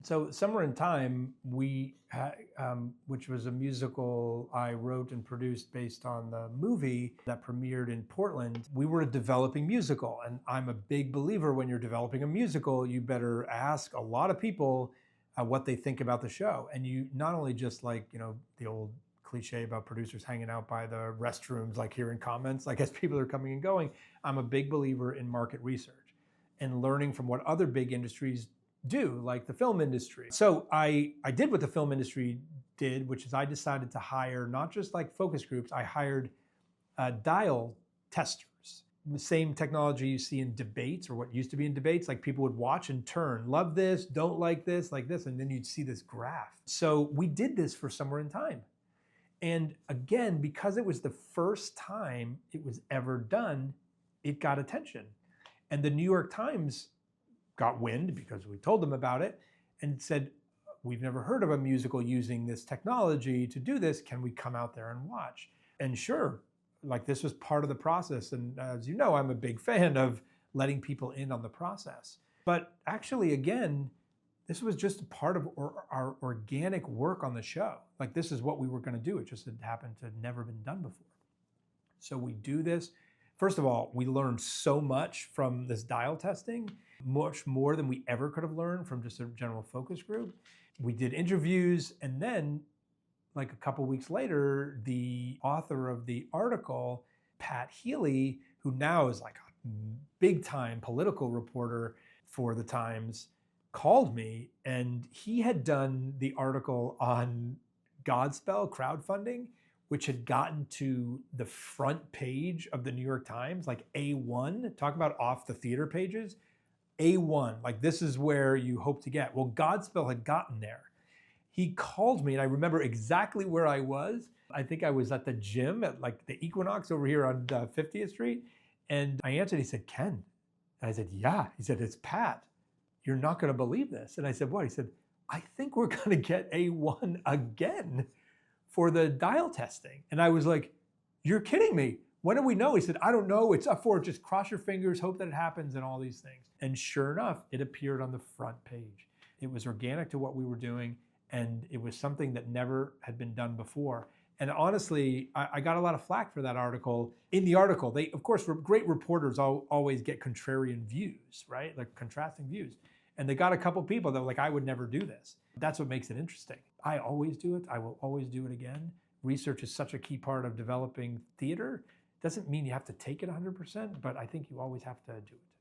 So Summer in Time, which was a musical I wrote and produced based on the movie that premiered in Portland, we were a developing musical. And I'm a big believer when you're developing a musical, you better ask a lot of people what they think about the show. And you not only just like, the old cliche about producers hanging out by the restrooms, like hearing comments, like as people are coming and going. I'm a big believer in market research and learning from what other big industries do, like the film industry. So I did what the film industry did, which is I decided to hire not just like focus groups, I hired dial testers. The same technology you see in debates, or what used to be in debates, like people would watch and turn, love this, don't like this, and then you'd see this graph. So we did this for Somewhere in Time. And again, because it was the first time it was ever done, it got attention. And the New York Times got wind because we told them about it and said, we've never heard of a musical using this technology to do this. Can we come out there and watch? And sure, like this was part of the process. And as you know, I'm a big fan of letting people in on the process. But actually, again, this was just a part of our organic work on the show. Like this is what we were going to do. It just had happened to have never been done before. So we do this. First of all, we learned so much from this dial testing, much more than we ever could have learned from just a general focus group. We did interviews, and then like a couple weeks later, the author of the article, Pat Healy, who now is like a big time political reporter for the Times, called me, and he had done the article on Godspell crowdfunding, which had gotten to the front page of the New York Times, like A1, talk about off the theater pages, A1, like this is where you hope to get. Well, Godspell had gotten there. He called me, and I remember exactly where I was. I think I was at the gym at like the Equinox over here on 50th Street. And I answered, he said, Ken. And I said, yeah. He said, it's Pat. You're not gonna believe this. And I said, what? He said, I think we're gonna get A1 again for the dial testing. And I was like, you're kidding me. When do we know? He said, I don't know. It's up for it. Just cross your fingers, hope that it happens, and all these things. And sure enough, it appeared on the front page. It was organic to what we were doing, and it was something that never had been done before. And honestly, I got a lot of flack for that article. In the article, they, of course, great reporters always get contrarian views, right? Like contrasting views. And they got a couple people that were like, I would never do this. That's what makes it interesting. I always do it. I will always do it again. Research is such a key part of developing theater. Doesn't mean you have to take it 100%, but I think you always have to do it.